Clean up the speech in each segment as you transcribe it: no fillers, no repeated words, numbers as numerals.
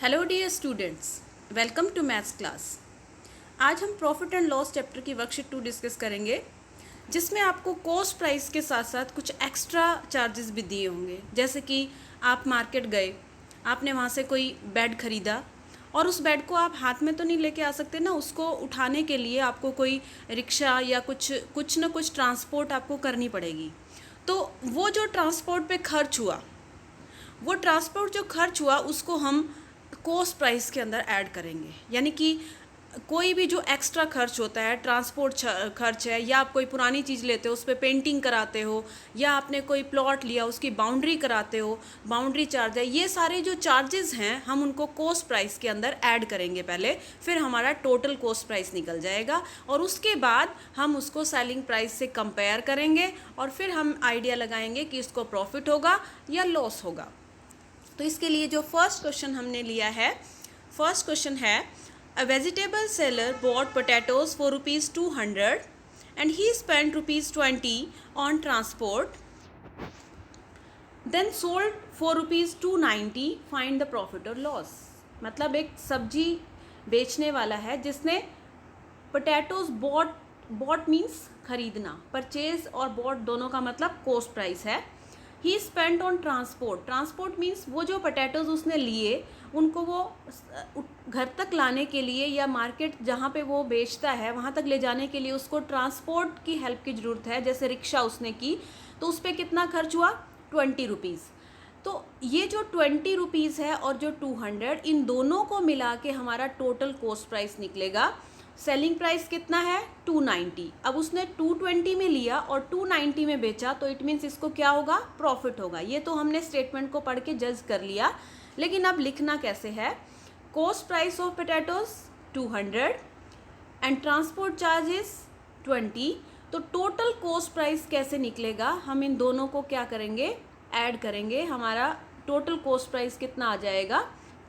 Hello dear students, welcome to maths class. आज हम profit and loss chapter की worksheet 2 discuss करेंगे, जिसमें आपको कॉस्ट प्राइस के साथ साथ कुछ एक्स्ट्रा चार्जेस भी दिए होंगे। जैसे कि आप मार्केट गए, आपने वहाँ से कोई बेड ख़रीदा और उस बेड को आप हाथ में तो नहीं लेके आ सकते ना, उसको उठाने के लिए आपको कोई रिक्शा या कुछ ना कुछ ट्रांसपोर्ट आपको करनी पड़ेगी। तो वो जो ट्रांसपोर्ट पे खर्च हुआ, वो ट्रांसपोर्ट जो खर्च हुआ उसको हम कॉस्ट प्राइस के अंदर ऐड करेंगे। यानी कि कोई भी जो एक्स्ट्रा खर्च होता है, ट्रांसपोर्ट खर्च है, या आप कोई पुरानी चीज़ लेते हो उस पर पेंटिंग कराते हो, या आपने कोई प्लॉट लिया उसकी बाउंड्री कराते हो, बाउंड्री चार्ज है, ये सारे जो चार्जेस हैं हम उनको कॉस्ट प्राइस के अंदर ऐड करेंगे पहले। फिर हमारा टोटल कॉस्ट प्राइस निकल जाएगा और उसके बाद हम उसको सेलिंग प्राइस से कंपेयर करेंगे और फिर हम आइडिया लगाएंगे कि इसको प्रॉफिट होगा या लॉस होगा। तो इसके लिए जो फर्स्ट क्वेश्चन हमने लिया है, फर्स्ट क्वेश्चन है a vegetable seller bought potatoes for ₹200 and he spend ₹20 on transport, then sold for ₹290, find the profit और लॉस। मतलब एक सब्जी बेचने वाला है जिसने पोटैटोज बॉट मीन्स खरीदना, परचेज और बॉट दोनों का मतलब कॉस्ट प्राइस है। He spend on transport, transport means वो जो पोटैटोज उसने लिए उनको वो घर तक लाने के लिए या मार्केट जहाँ पे वो बेचता है वहाँ तक ले जाने के लिए उसको ट्रांसपोर्ट की हेल्प की ज़रूरत है। जैसे रिक्शा उसने की तो उस पर कितना खर्च हुआ, ₹20। तो ये जो ₹20 है और जो 200, इन दोनों को मिला के हमारा टोटल कॉस्ट प्राइस निकलेगा। सेलिंग प्राइस कितना है, 290। अब उसने 220 में लिया और 290 में बेचा, तो इट मीन्स इसको क्या होगा, प्रॉफिट होगा। ये तो हमने स्टेटमेंट को पढ़ के जज कर लिया, लेकिन अब लिखना कैसे है। Cost price of potatoes 200 and transport charges 20। तो टोटल कॉस्ट प्राइस कैसे निकलेगा, हम इन दोनों को क्या करेंगे, ऐड करेंगे। हमारा टोटल कॉस्ट प्राइस कितना आ जाएगा,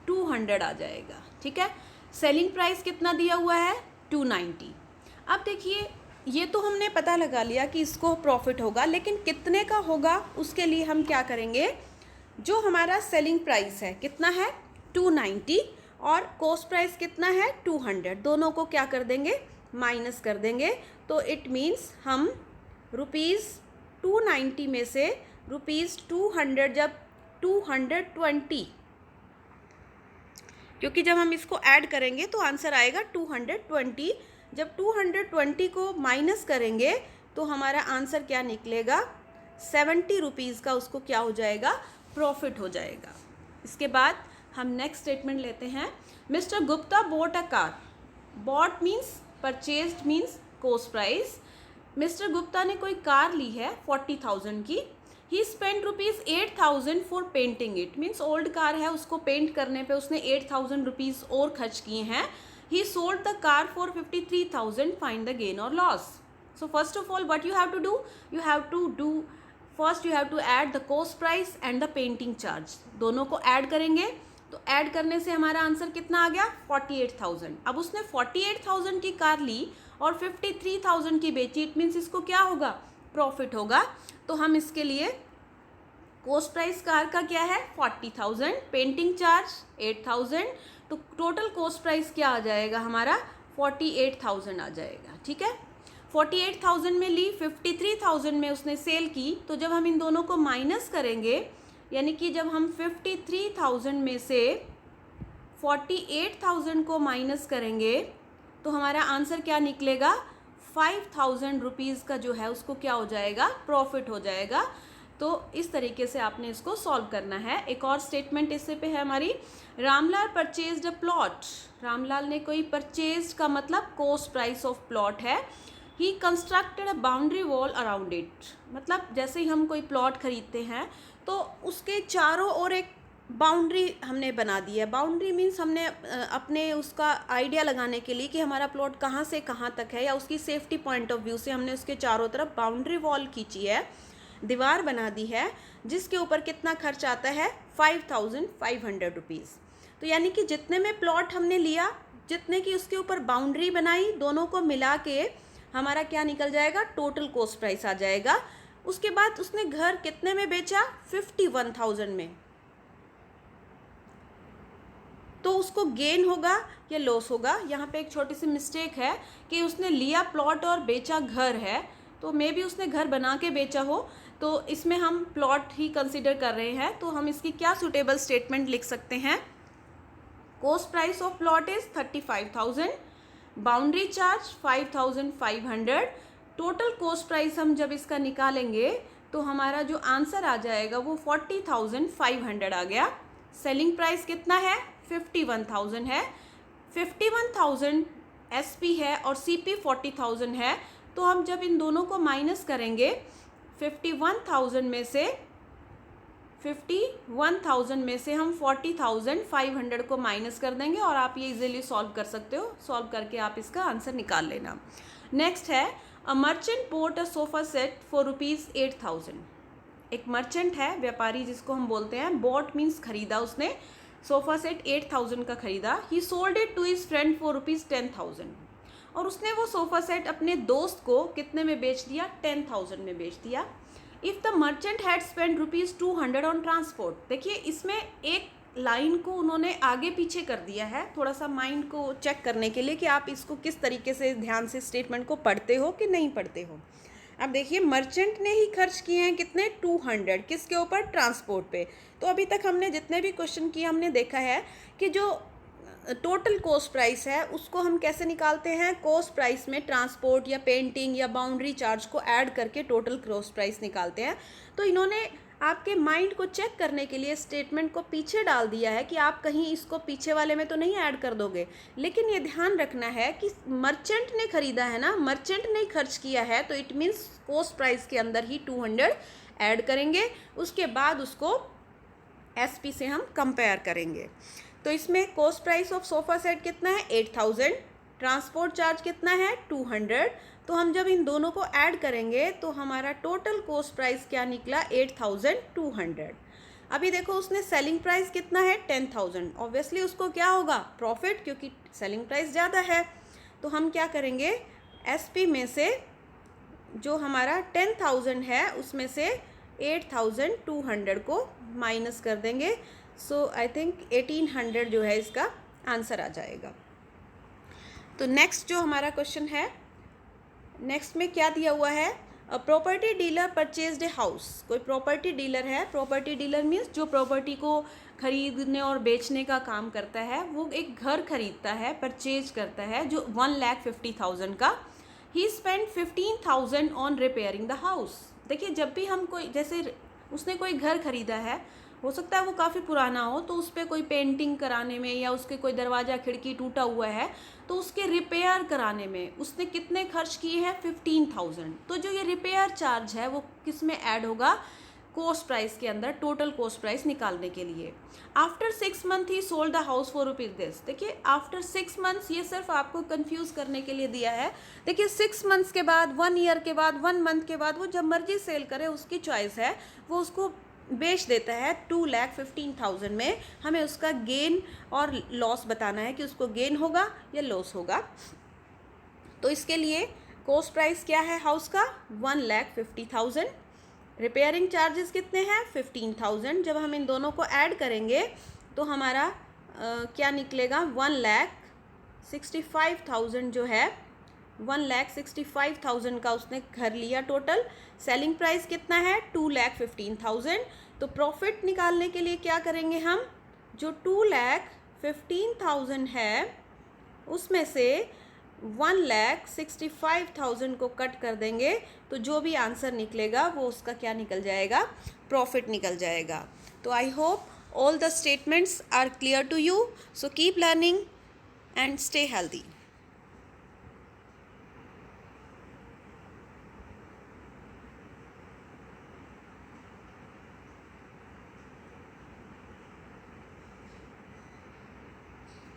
200 आ जाएगा। ठीक है, सेलिंग प्राइस कितना दिया हुआ है, 290। अब देखिए, ये तो हमने पता लगा लिया कि इसको प्रॉफिट होगा, लेकिन कितने का होगा उसके लिए हम क्या करेंगे। जो हमारा सेलिंग प्राइस है कितना है, 290, और कॉस्ट प्राइस कितना है, 200, दोनों को क्या कर देंगे, माइनस कर देंगे। तो इट मीन्स हम ₹290 में से ₹200, जब 220, क्योंकि जब हम इसको ऐड करेंगे तो आंसर आएगा 220। जब 220 को माइनस करेंगे तो हमारा आंसर क्या निकलेगा, ₹70 का उसको क्या हो जाएगा, प्रॉफिट हो जाएगा। इसके बाद हम नेक्स्ट स्टेटमेंट लेते हैं। Mister Gupta bought a car, bought means purchased means cost price. Mister Gupta ने कोई कार ली है 40,000 की। He spend ₹8,000 for painting it, means old car है, उसको पेंट करने पे उसने ₹8,000 और खर्च किए हैं। He sold the car for 53,000, find the gain और loss. So first of all what you have to do, you have to do first you have to add the cost price and the painting charge, दोनों को add करेंगे। तो add करने से हमारा answer कितना आ गया, 48,000। अब उसने 48,000 की कार ली और 53,000 की बेची, इट मीन्स इसको क्या होगा, प्रॉफिट होगा। तो हम इसके लिए कॉस्ट प्राइस कार का क्या है, 40,000, पेंटिंग चार्ज 8,000, तो टोटल कॉस्ट प्राइस क्या आ जाएगा हमारा, 48,000 आ जाएगा। ठीक है, 48,000 में ली, 53,000 में उसने सेल की। तो जब हम इन दोनों को माइनस करेंगे, यानी कि जब हम 53,000 में से 48,000 को माइनस करेंगे तो हमारा आंसर क्या निकलेगा, ₹5,000 का जो है उसको क्या हो जाएगा, प्रॉफिट हो जाएगा। तो इस तरीके से आपने इसको सॉल्व करना है। एक और स्टेटमेंट इससे पे है हमारी, Ramlal purchased a plot, Ramlal ने कोई परचेज का मतलब कॉस्ट प्राइस ऑफ प्लॉट है। ही constructed a boundary wall around it, मतलब जैसे ही हम कोई प्लॉट खरीदते हैं तो उसके चारों ओर एक बाउंड्री हमने बना दी है। बाउंड्री मीन्स हमने अपने उसका आइडिया लगाने के लिए कि हमारा प्लॉट कहाँ से कहाँ तक है, या उसकी सेफ्टी पॉइंट ऑफ व्यू से हमने उसके चारों तरफ बाउंड्री वॉल खींची है, दीवार बना दी है, जिसके ऊपर कितना खर्च आता है, ₹5,500। तो यानी कि जितने में प्लॉट हमने लिया, जितने की उसके ऊपर बाउंड्री बनाई, दोनों को मिला के हमारा क्या निकल जाएगा, टोटल कॉस्ट प्राइस आ जाएगा। उसके बाद उसने घर कितने में बेचा, 51,000 में। तो तो उसको गेन होगा या लॉस होगा। यहाँ पे एक छोटी सी मिस्टेक है कि उसने लिया प्लॉट और बेचा घर है, तो मे बी उसने घर बना के बेचा हो, तो इसमें हम प्लॉट ही कंसिडर कर रहे हैं। तो हम इसकी क्या सुटेबल स्टेटमेंट लिख सकते हैं, cost price of plot is 35,000, boundary charge 5,500, total cost price हम जब इसका निकालेंगे तो हमारा जो आंसर आ जाएगा वो 40,500 आ गया। सेलिंग प्राइस कितना है, 51,000 है। 51,000 एसपी है और सीपी 40,000 है। तो हम जब इन दोनों को माइनस करेंगे 51,000 में से हम 40,500 को माइनस कर देंगे और आप ये इजीली सॉल्व कर सकते हो। सॉल्व करके आप इसका आंसर निकाल लेना। नेक्स्ट है, a merchant boat a sofa set for ₹8,000। एक मर्चेंट है, व्यापारी जिसको हम बोलते हैं, बॉट मीन्स खरीदा उसने, सोफा सेट 8,000 का खरीदा। He sold it to his friend for ₹10,000, और उसने वो सोफा सेट अपने दोस्त को कितने में बेच दिया, 10,000 में बेच दिया। If the merchant had spend ₹200 on transport, देखिए इसमें एक लाइन को उन्होंने आगे पीछे कर दिया है, थोड़ा सा माइंड को चेक करने के लिए कि आप इसको किस तरीके से ध्यान से स्टेटमेंट को पढ़ते हो कि नहीं पढ़ते हो। अब देखिए मर्चेंट ने ही खर्च किए हैं कितने, 200, किसके ऊपर, ट्रांसपोर्ट पे। तो अभी तक हमने जितने भी क्वेश्चन किए हमने देखा है कि जो टोटल कॉस्ट प्राइस है उसको हम कैसे निकालते हैं, कॉस्ट प्राइस में ट्रांसपोर्ट या पेंटिंग या बाउंड्री चार्ज को ऐड करके टोटल कॉस्ट प्राइस निकालते हैं। तो इन्होंने आपके माइंड को चेक करने के लिए स्टेटमेंट को पीछे डाल दिया है कि आप कहीं इसको पीछे वाले में तो नहीं ऐड कर दोगे, लेकिन ये ध्यान रखना है कि मर्चेंट ने खरीदा है ना, मर्चेंट ने खर्च किया है, तो इट मीन्स कॉस्ट प्राइस के अंदर ही 200 ऐड करेंगे, उसके बाद उसको एसपी से हम कंपेयर करेंगे। तो इसमें cost price of sofa set कितना है, 8,000, ट्रांसपोर्ट चार्ज कितना है, 200। तो हम जब इन दोनों को ऐड करेंगे तो हमारा टोटल कॉस्ट प्राइस क्या निकला, 8,200। अभी देखो उसने सेलिंग प्राइस कितना है, 10,000। ऑब्वियसली उसको क्या होगा, प्रॉफिट, क्योंकि सेलिंग प्राइस ज़्यादा है। तो हम क्या करेंगे, एसपी में से जो हमारा 10,000 है उसमें से 8,200 को माइनस कर देंगे। सो आई थिंक 1,800 जो है इसका आंसर आ जाएगा। तो नेक्स्ट जो हमारा क्वेश्चन है, नेक्स्ट में क्या दिया हुआ है, a property dealer purchased a house. कोई प्रॉपर्टी डीलर है, प्रॉपर्टी डीलर मीन्स जो प्रॉपर्टी को खरीदने और बेचने का काम करता है, वो एक घर खरीदता है, परचेज करता है, जो 1,50,000 का। He spend 15,000 on repairing the house. देखिए जब भी हम कोई, जैसे उसने कोई घर खरीदा है, हो सकता है वो काफ़ी पुराना हो, तो उस पर कोई पेंटिंग कराने में या उसके कोई दरवाज़ा खिड़की टूटा हुआ है तो उसके रिपेयर कराने में उसने कितने खर्च किए हैं, 15,000। तो जो ये रिपेयर चार्ज है वो किस में ऐड होगा, कॉस्ट प्राइस के अंदर, टोटल कॉस्ट प्राइस निकालने के लिए। After 6 month he sold the house for ₹this। देखिए आफ्टर 6 मंथ्स, ये सिर्फ आपको कंफ्यूज करने के लिए दिया है। देखिए 6 मंथ्स के बाद, 1 ईयर के बाद, 1 मंथ के बाद, वो जब मर्जी सेल करे, उसकी चॉइस है, वो उसको बेच देता है 2,15,000 में। हमें उसका गेन और लॉस बताना है कि उसको गेन होगा या लॉस होगा। तो इसके लिए कॉस्ट प्राइस क्या है हाउस का, 1,50,000। रिपेयरिंग चार्जेस कितने हैं, 15,000। जब हम इन दोनों को ऐड करेंगे तो हमारा क्या निकलेगा, 1,65,000 जो है, 1,65,000 का उसने घर लिया टोटल। सेलिंग प्राइस कितना है, 2,15,000। तो प्रॉफिट निकालने के लिए क्या करेंगे हम, जो 2,15,000 है उसमें से 1,65,000 को कट कर देंगे, तो जो भी आंसर निकलेगा वो उसका क्या निकल जाएगा, प्रॉफिट निकल जाएगा। तो I hope all the statements are clear to you. So keep learning and stay healthy.